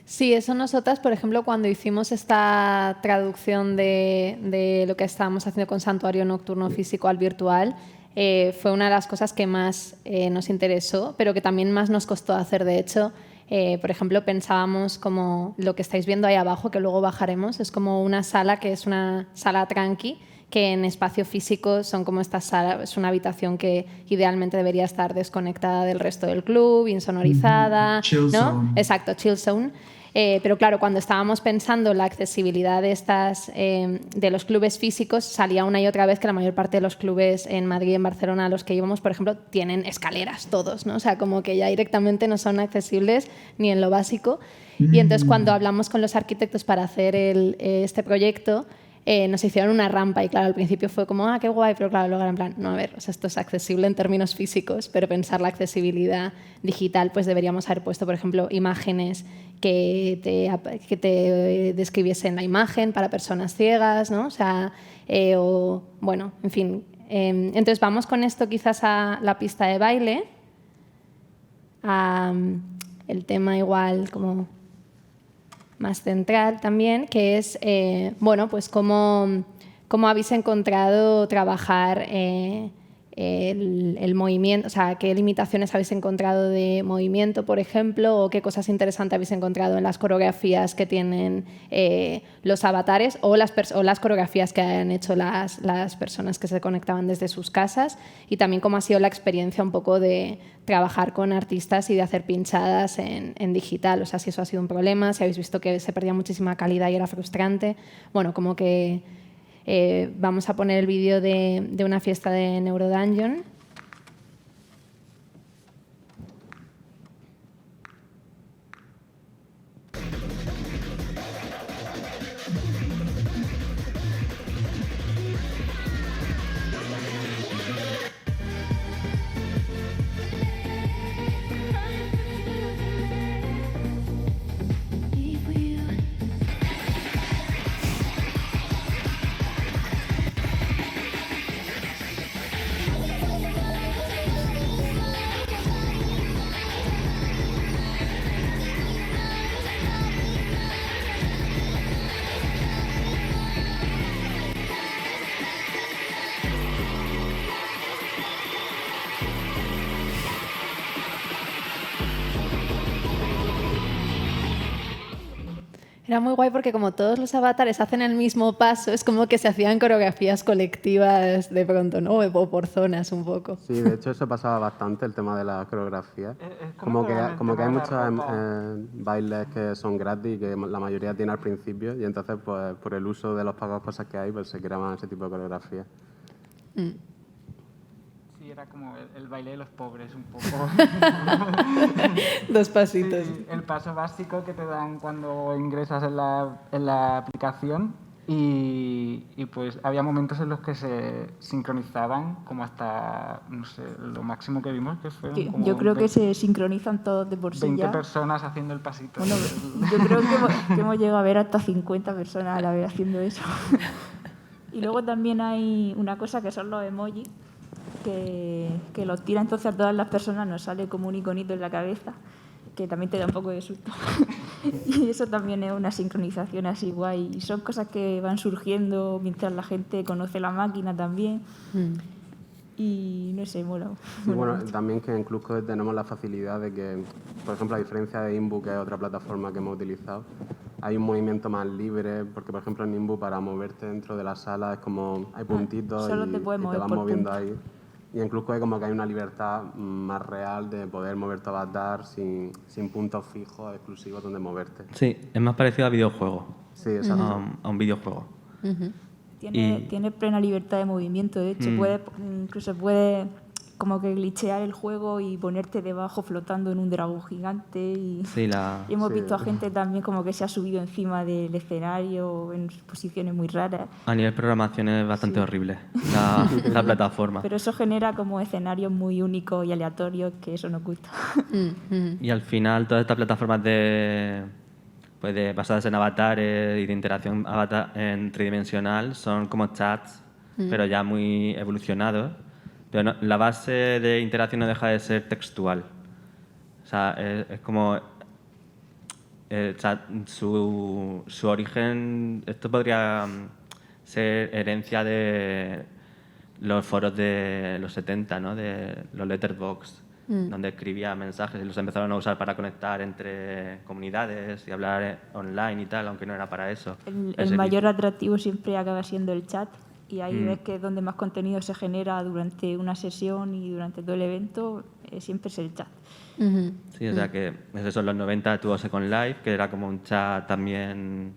Sí, eso nosotras, por ejemplo, cuando hicimos esta traducción de lo que estábamos haciendo con Santuario Nocturno Físico al virtual, fue una de las cosas que más nos interesó, pero que también más nos costó hacer. De hecho, por ejemplo, pensábamos como lo que estáis viendo ahí abajo, que luego bajaremos, es como una sala que es una sala tranqui, que en espacio físico son como esta sala, es una habitación que idealmente debería estar desconectada del resto del club, insonorizada, Chill ¿no? zone. Exacto, chill zone. Pero claro, cuando estábamos pensando la accesibilidad de los clubes físicos, salía una y otra vez que la mayor parte de los clubes en Madrid y en Barcelona a los que íbamos, por ejemplo, tienen escaleras todos, ¿no? O sea, como que ya directamente no son accesibles ni en lo básico. Y entonces cuando hablamos con los arquitectos para hacer este proyecto, nos hicieron una rampa y claro, al principio fue como, qué guay, pero claro, luego era en plan, no, a ver, o sea, esto es accesible en términos físicos, pero pensar la accesibilidad digital, pues deberíamos haber puesto, por ejemplo, imágenes que te describiesen la imagen para personas ciegas, ¿no? O sea, bueno, en fin. Entonces vamos con esto quizás a la pista de baile, el tema igual como más central también, que es, bueno, pues cómo habéis encontrado trabajar el movimiento, o sea, qué limitaciones habéis encontrado de movimiento, por ejemplo, o qué cosas interesantes habéis encontrado en las coreografías que tienen los avatares o las coreografías que han hecho las personas que se conectaban desde sus casas, y también cómo ha sido la experiencia un poco de trabajar con artistas y de hacer pinchadas en digital, o sea, si eso ha sido un problema, si habéis visto que se perdía muchísima calidad y era frustrante. Bueno, como que vamos a poner el vídeo de una fiesta de Neurodungeon. Era muy guay porque como todos los avatares hacen el mismo paso, es como que se hacían coreografías colectivas de pronto, ¿no? O por zonas un poco. Sí, de hecho eso pasaba bastante, el tema de la coreografía. Como que hay muchos bailes que son gratis y que la mayoría tiene al principio, y entonces pues por el uso de las pocas cosas que hay pues se creaban ese tipo de coreografías. era como el baile de los pobres, un poco. 2 pasitos. Sí, el paso básico que te dan cuando ingresas en la aplicación y pues había momentos en los que se sincronizaban como hasta, no sé, lo máximo que vimos que fueron como Yo creo que se sincronizan todos de por sí 20 ya. personas haciendo el pasito. Bueno, yo creo que hemos llegado a ver hasta 50 personas a la vez haciendo eso. Y luego también hay una cosa que son los emojis, que los tira entonces a todas las personas, nos sale como un iconito en la cabeza, que también te da un poco de susto. Y eso también es una sincronización así guay. Y son cosas que van surgiendo mientras la gente conoce la máquina también. Y no sé, mola. Y mola bueno, mucho. también que en Clubcode tenemos la facilidad de que, por ejemplo, a diferencia de Inbu, que es otra plataforma que hemos utilizado, hay un movimiento más libre, porque por ejemplo en Inbu para moverte dentro de la sala es como hay puntitos solo y te puedes y mover vas por moviendo puntos. ahí. Y en Clubcode como que hay una libertad más real de poder mover tu avatar sin puntos fijos exclusivos donde moverte. Sí, es más parecido a videojuego, Sí, exacto. a un videojuego. Tiene plena libertad de movimiento, de hecho, incluso puedes como que glitchear el juego y ponerte debajo flotando en un dragón gigante. Y hemos visto a gente también como que se ha subido encima del escenario en posiciones muy raras. A nivel programación es bastante horrible la plataforma. Pero eso genera como escenarios muy únicos y aleatorios, que eso nos gusta. Y al final todas estas plataformas basadas en avatares y de interacción en tridimensional son como chats, pero ya muy evolucionados. Pero la base de interacción no deja de ser textual. O sea, es como... o sea, su origen... Esto podría ser herencia de los foros de los 70, ¿no? De los letterbox, donde escribía mensajes y los empezaron a usar para conectar entre comunidades y hablar online y tal, aunque no era para eso. El mayor atractivo siempre acaba siendo el chat. Y ahí ves que donde más contenido se genera durante una sesión y durante todo el evento, siempre es el chat. Sí, o sea que eso en los 90 tuvo Second Life, que era como un chat también,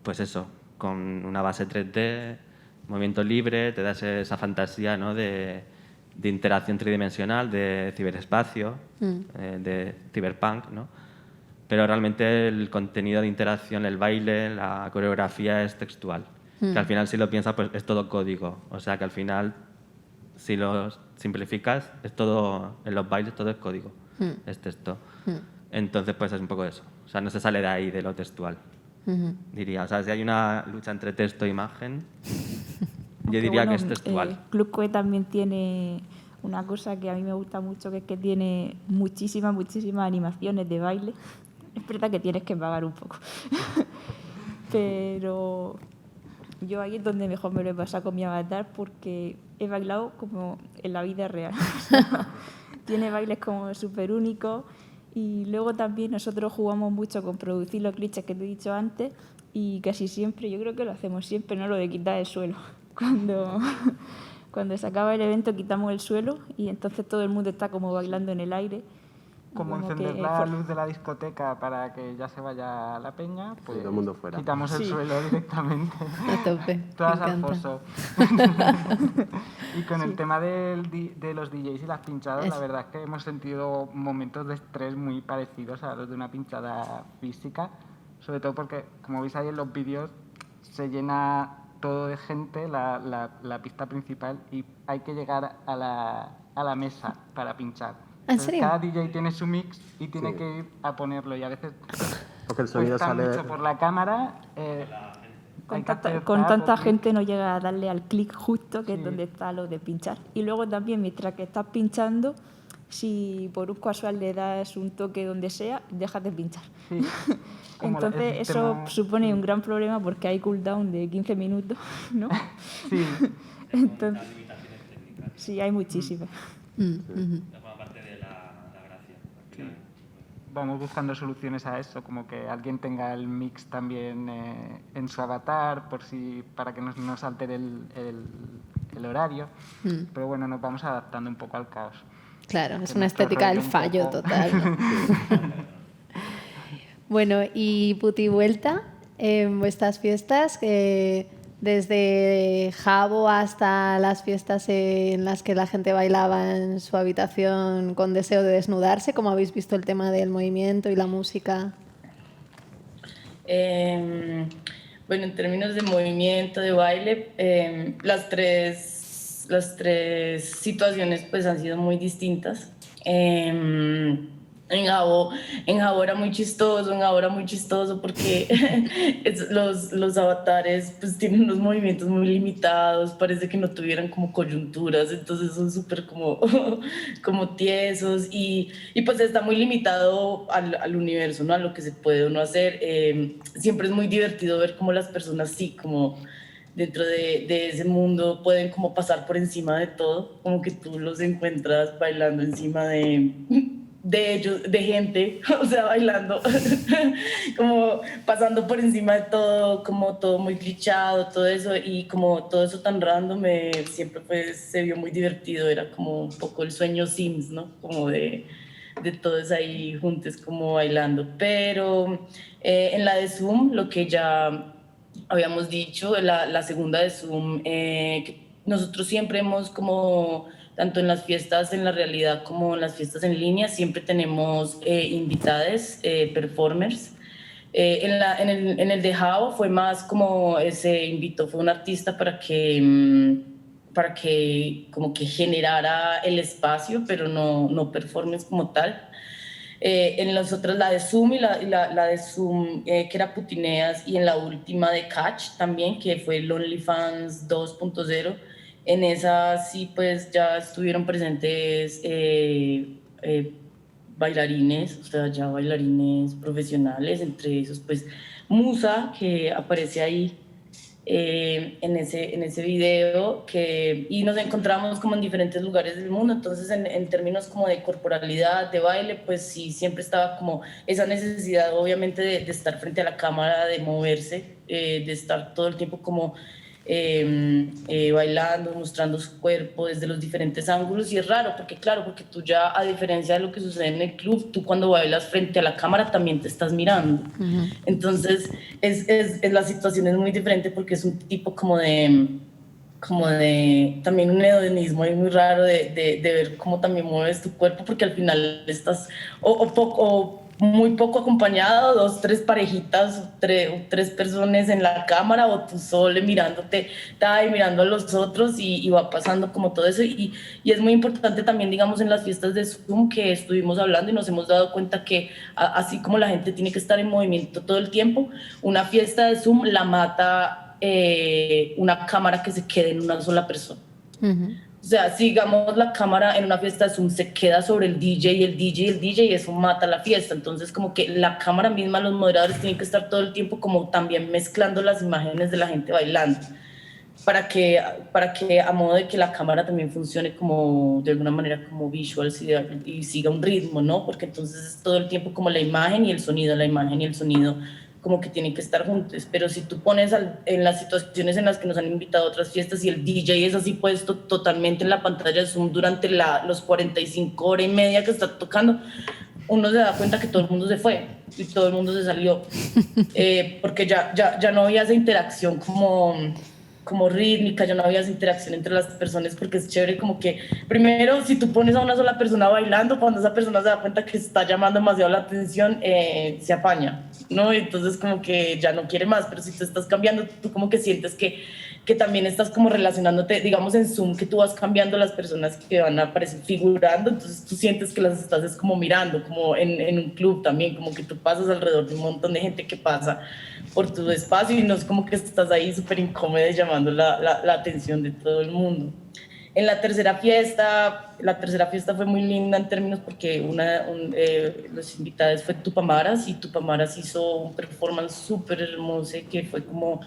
pues eso, con una base 3D, movimiento libre, te da esa fantasía, ¿no? de interacción tridimensional, de ciberespacio, de cyberpunk, ¿no? Pero realmente el contenido de interacción, el baile, la coreografía es textual. Que al final, si lo piensas, pues es todo código. O sea que al final, si lo simplificas, es todo, en los bailes todo es código, es texto. Entonces, pues es un poco eso. O sea, no se sale de ahí, de lo textual, diría. O sea, si hay una lucha entre texto e imagen, yo diría que es textual. Clubcode también tiene una cosa que a mí me gusta mucho, que es que tiene muchísimas animaciones de baile. Es verdad que tienes que pagar un poco. Pero yo ahí es donde mejor me lo he pasado con mi avatar, porque he bailado como en la vida real. Tiene bailes como súper únicos. Y luego también nosotros jugamos mucho con producir los glitches que te he dicho antes, y casi siempre, yo creo que lo hacemos siempre, ¿no? Lo de quitar el suelo. Cuando se acaba el evento quitamos el suelo y entonces todo el mundo está como bailando en el aire. Como encender la luz de la discoteca para que ya se vaya la peña, pues todo el mundo fuera. Quitamos el suelo directamente. A tope. Todas me al encanta. foso. Y con el tema de los DJs y las pinchadas, la verdad es que hemos sentido momentos de estrés muy parecidos a los de una pinchada física, sobre todo porque, como veis ahí en los vídeos, se llena todo de gente, la pista principal, y hay que llegar a la mesa para pinchar. ¿En serio? Cada DJ tiene su mix y tiene que ir a ponerlo, y a veces Porque el sonido cuesta sale... mucho por la cámara. Con tanta gente no llega a darle al clic justo, que es donde está lo de pinchar. Y luego también, mientras que estás pinchando, si por un casual le das un toque donde sea, dejas de pinchar. Sí. Entonces eso supone un gran problema porque hay cooldown de 15 minutos, ¿no? Sí. Entonces, sí, hay muchísimas. Vamos buscando soluciones a eso, como que alguien tenga el mix también en su avatar, para que no se altere el horario. Pero bueno, nos vamos adaptando un poco al caos. Claro, es Que una nuestro estética del rollo un fallo poco. total. Bueno, y Puti Vuelta, en vuestras fiestas, desde Jabo hasta las fiestas en las que la gente bailaba en su habitación con deseo de desnudarse. ¿Cómo habéis visto el tema del movimiento y la música? Bueno, en términos de movimiento, de baile, las tres situaciones pues han sido muy distintas. En Jabo era muy chistoso porque los avatares pues tienen unos movimientos muy limitados, parece que no tuvieran como coyunturas, entonces son súper como, como tiesos y pues está muy limitado al universo, ¿no? A lo que se puede uno hacer. Siempre es muy divertido ver cómo las personas sí, como dentro de ese mundo pueden como pasar por encima de todo, como que tú los encuentras bailando encima de ellos, de gente, o sea, bailando, como pasando por encima de todo, como todo muy clichado, todo eso, y como todo eso tan random, siempre pues se vio muy divertido, era como un poco el sueño Sims, ¿no? Como de todos ahí juntos como bailando, pero en la de Zoom, lo que ya habíamos dicho, la segunda de Zoom, que nosotros siempre hemos como tanto en las fiestas en la realidad como en las fiestas en línea, siempre tenemos invitades, performers. En el de Jao fue más como se invitó, fue un artista para que como que generara el espacio, pero no performance como tal. En las otras, la de Zoom y la de Zoom, que era Putineas, y en la última de Catch también, que fue el OnlyFans 2.0. En esa sí, pues ya estuvieron presentes bailarines, o sea, ya bailarines profesionales, entre esos, pues Musa, que aparece ahí en ese video, y nos encontramos como en diferentes lugares del mundo, entonces en términos como de corporalidad, de baile, pues sí, siempre estaba como esa necesidad obviamente de estar frente a la cámara, de moverse, de estar todo el tiempo como bailando, mostrando su cuerpo desde los diferentes ángulos, y es raro porque claro, porque tú ya, a diferencia de lo que sucede en el club, tú cuando bailas frente a la cámara también te estás mirando. Entonces la situación es muy diferente porque es un tipo como de también un hedonismo ahí muy raro de ver cómo también mueves tu cuerpo, porque al final estás o muy poco acompañado, 2, 3 parejitas, 3 personas en la cámara, o tú solo mirándote, y mirando a los otros, y va pasando como todo eso, y es muy importante también, digamos, en las fiestas de Zoom que estuvimos hablando y nos hemos dado cuenta que así como la gente tiene que estar en movimiento todo el tiempo, una fiesta de Zoom la mata una cámara que se quede en una sola persona. O sea, si digamos la cámara en una fiesta de Zoom se queda sobre el DJ y el DJ y eso mata la fiesta. Entonces como que la cámara misma, los moderadores tienen que estar todo el tiempo como también mezclando las imágenes de la gente bailando para que a modo de que la cámara también funcione como de alguna manera como visual y siga un ritmo, ¿no? Porque entonces es todo el tiempo como la imagen y el sonido, la imagen y el sonido como que tienen que estar juntos, pero si tú pones en las situaciones en las que nos han invitado a otras fiestas y el DJ es así puesto totalmente en la pantalla de Zoom durante los 45 horas y media que está tocando, uno se da cuenta que todo el mundo se fue y todo el mundo se salió, porque ya no había esa interacción como rítmica, ya no había esa interacción entre las personas, porque es chévere como que, primero, si tú pones a una sola persona bailando, cuando esa persona se da cuenta que está llamando demasiado la atención, se apaña, ¿no? Entonces como que ya no quiere más, pero si tú estás cambiando, tú como que sientes que también estás como relacionándote, digamos en Zoom, que tú vas cambiando las personas que van a aparecer figurando, entonces tú sientes que las estás es como mirando, como en un club también, como que tú pasas alrededor de un montón de gente que pasa por tu espacio y no es como que estás ahí súper incómoda llamando la atención de todo el mundo. En la tercera fiesta fue muy linda en términos porque los invitados fue Tupamaras, y Tupamaras hizo un performance súper hermoso que fue como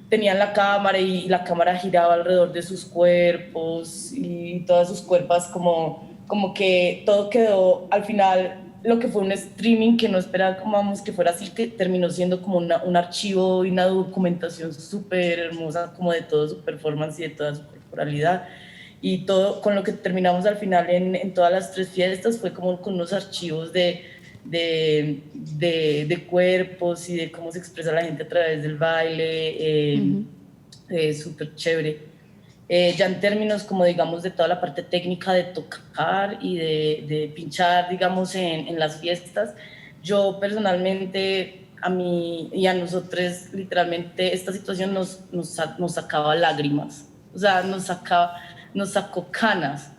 tenían la cámara y la cámara giraba alrededor de sus cuerpos y todas sus cuerpas como que todo quedó al final. Lo que fue un streaming que no esperábamos que fuera así, que terminó siendo como un archivo y una documentación súper hermosa como de todo su performance y de toda su corporalidad. Y todo con lo que terminamos al final en todas las 3 fiestas fue como con unos archivos de cuerpos y de cómo se expresa la gente a través del baile. súper chévere. Ya en términos como digamos de toda la parte técnica de tocar y de pinchar digamos en las fiestas, yo personalmente a mí y a nosotros literalmente esta situación nos sacaba lágrimas, o sea nos sacó canas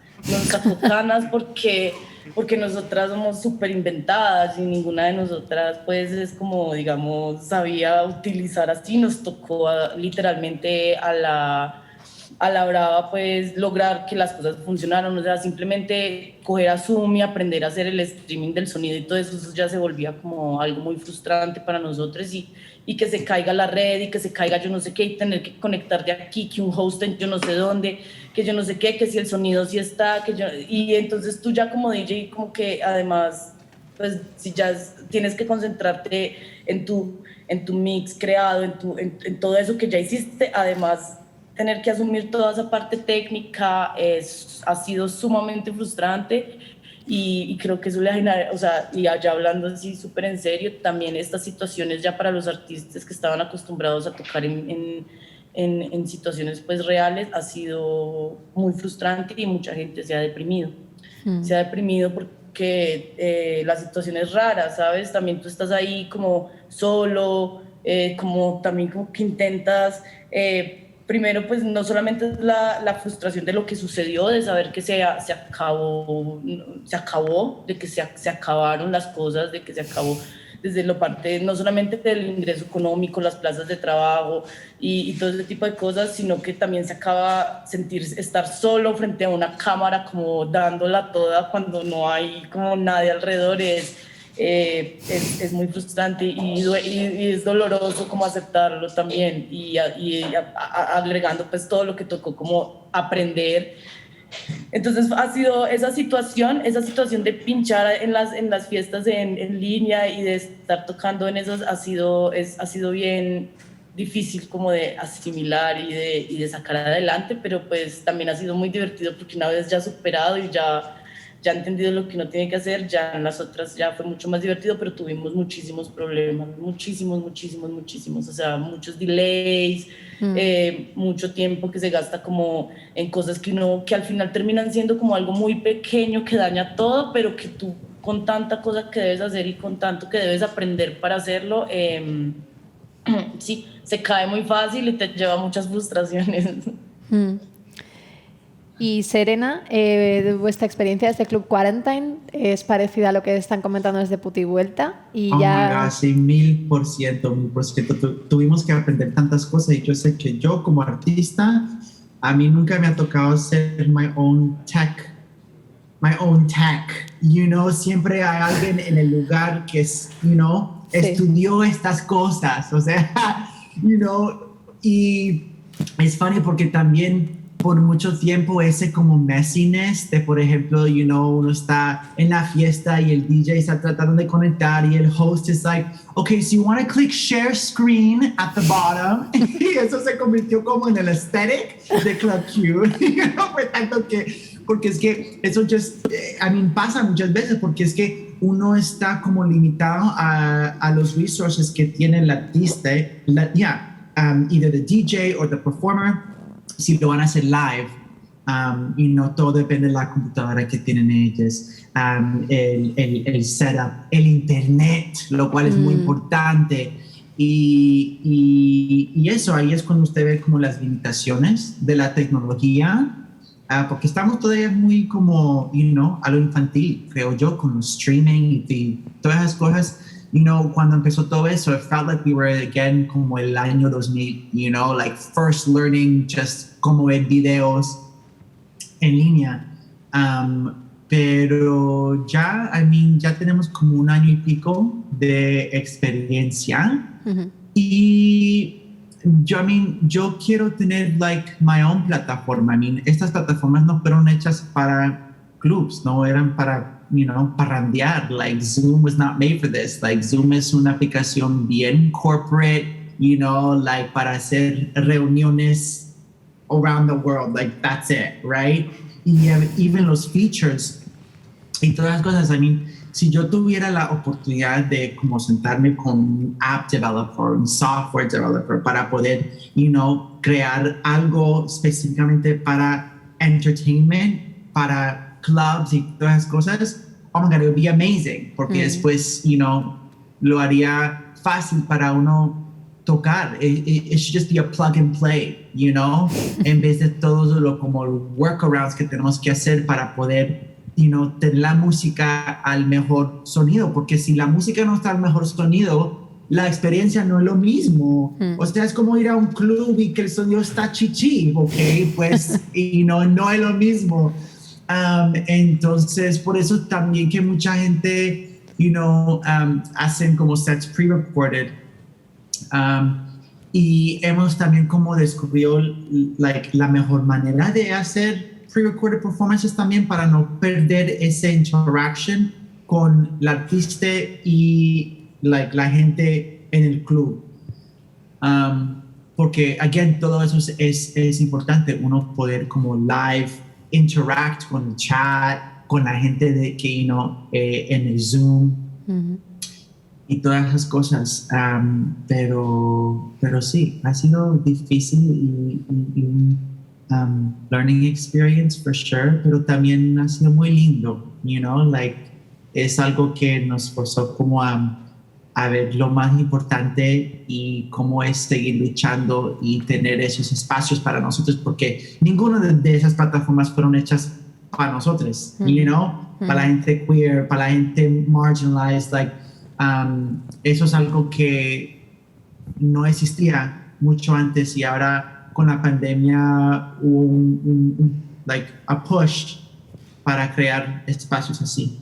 porque nosotras somos súper inventadas y ninguna de nosotras pues es como digamos sabía utilizar así, nos tocó literalmente a la brava pues lograr que las cosas funcionaran, o sea, simplemente coger a Zoom y aprender a hacer el streaming del sonido y todo eso, eso ya se volvía como algo muy frustrante para nosotros y que se caiga la red y que se caiga yo no sé qué y tener que conectar de aquí, que un host en yo no sé dónde, que yo no sé qué, que si el sonido sí está, y entonces tú ya como DJ como que además pues si ya tienes que concentrarte en tu mix creado, en todo eso que ya hiciste, además tener que asumir toda esa parte técnica ha sido sumamente frustrante y creo que eso le ha generado, o sea, y ya hablando así súper en serio, también estas situaciones ya para los artistas que estaban acostumbrados a tocar en situaciones pues reales ha sido muy frustrante y mucha gente se ha deprimido. Se ha deprimido porque la situación es rara, ¿sabes? También tú estás ahí como solo, como también como que intentas... primero, pues no solamente es la frustración de lo que sucedió, de saber que se acabó, de que se acabaron las cosas, de que se acabó desde la parte, no solamente del ingreso económico, las plazas de trabajo y todo ese tipo de cosas, sino que también se acaba estar solo frente a una cámara como dándola toda cuando no hay como nadie alrededor. Es muy frustrante y es doloroso como aceptarlo también y agregando pues todo lo que tocó como aprender. Entonces ha sido esa situación de pinchar en las fiestas en línea y de estar tocando en esas ha sido bien difícil como de asimilar y de sacar adelante, pero pues también ha sido muy divertido porque una vez ya superado y ya entendido lo que uno tiene que hacer, ya en las otras ya fue mucho más divertido, pero tuvimos muchísimos problemas, muchísimos, o sea, muchos delays, mucho tiempo que se gasta como en cosas que al final terminan siendo como algo muy pequeño que daña todo, pero que tú con tanta cosa que debes hacer y con tanto que debes aprender para hacerlo, sí, se cae muy fácil y te lleva a muchas frustraciones. Y Serena, vuestra experiencia desde Club Quarantine es parecida a lo que están comentando desde Puti Vuelta y oh ya... my God, sí, 1000%. Tuvimos que aprender tantas cosas y yo sé que yo como artista, a mí nunca me ha tocado ser my own tech, you know, siempre hay alguien en el lugar que es, you know, sí, estudió estas cosas, o sea, you know, y es funny porque también por mucho tiempo ese como messiness de, por ejemplo, you know, uno está en la fiesta y el DJ está tratando de conectar y el host es like, okay, so you want to click share screen at the bottom. Y eso se convirtió como en el aesthetic de Club Q. No fue tanto que, porque es que eso just, I mean, pasa muchas veces porque es que uno está como limitado a los resources que tiene el artista, either the DJ or the performer, si lo van a hacer live, y no todo depende de la computadora que tienen ellos, el setup, el internet, lo cual es muy importante, y eso, ahí es cuando usted ve como las limitaciones de la tecnología, porque estamos todavía muy como, you know, a lo infantil, creo yo, con el streaming y todas esas cosas. You know, cuando empezó todo eso, it felt like we were again como el año 2000, you know, like first learning just como ver videos en línea. Pero ya, I mean, ya tenemos como un año y pico de experiencia. Y yo quiero tener like my own plataforma. I mean, estas plataformas no fueron hechas para clubs, no eran para, you know, parrandear. Like Zoom was not made for this. Like Zoom es una aplicación bien corporate, you know, like para hacer reuniones around the world. Like that's it, right? Y even los features y todas las cosas. I mean, si yo tuviera la oportunidad de como sentarme con un app developer, un software developer para poder, crear algo específicamente para entertainment, para clubs y todas esas cosas, oh my God, it would be amazing, porque después, lo haría fácil para uno tocar. It should just be a plug and play, en vez de todo lo como workarounds que tenemos que hacer para poder, tener la música al mejor sonido, porque si la música no está al mejor sonido, la experiencia no es lo mismo. O sea, es como ir a un club y que el sonido está chichi, ¿ok? Pues, no es lo mismo. Entonces, por eso también que mucha gente, hacen como sets pre-recorded. Y hemos también como descubrido la mejor manera de hacer pre-recorded performances también para no perder esa interaction con el artista y la gente en el club. Porque, again, todo eso es importante, uno poder como live interact con el chat, con la gente que, en el Zoom. Y todas esas cosas, pero sí, ha sido difícil y un learning experience for sure, pero también ha sido muy lindo, es algo que nos forzó como a ver lo más importante y cómo es seguir luchando y tener esos espacios para nosotros, porque ninguna de esas plataformas fueron hechas para nosotros, para la gente queer, para la gente marginalized, eso es algo que no existía mucho antes y ahora con la pandemia hubo un a push para crear espacios así.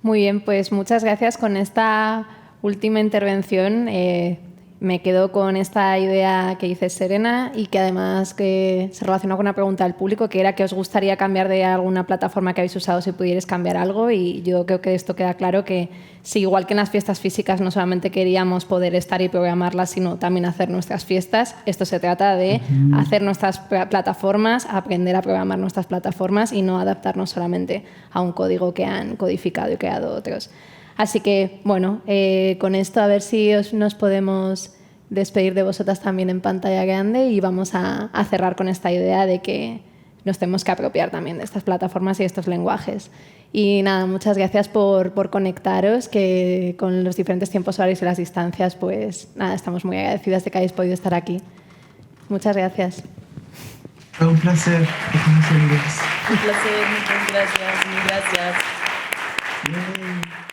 Muy bien, pues muchas gracias. Con esta última intervención me quedo con esta idea que dice Serena y que además que se relaciona con una pregunta del público, que era que os gustaría cambiar de alguna plataforma que habéis usado si pudierais cambiar algo, y yo creo que esto queda claro, que si igual que en las fiestas físicas no solamente queríamos poder estar y programarlas, sino también hacer nuestras fiestas, esto se trata de hacer nuestras plataformas, aprender a programar nuestras plataformas y no adaptarnos solamente a un código que han codificado y creado otros. Así que, bueno, con esto a ver si nos podemos despedir de vosotras también en pantalla grande y vamos a cerrar con esta idea de que nos tenemos que apropiar también de estas plataformas y estos lenguajes. Y nada, muchas gracias por conectaros, que con los diferentes tiempos horarios y las distancias, pues nada, estamos muy agradecidas de que hayáis podido estar aquí. Muchas gracias. Fue un placer. Un placer, muchas gracias. Mil gracias. Yay.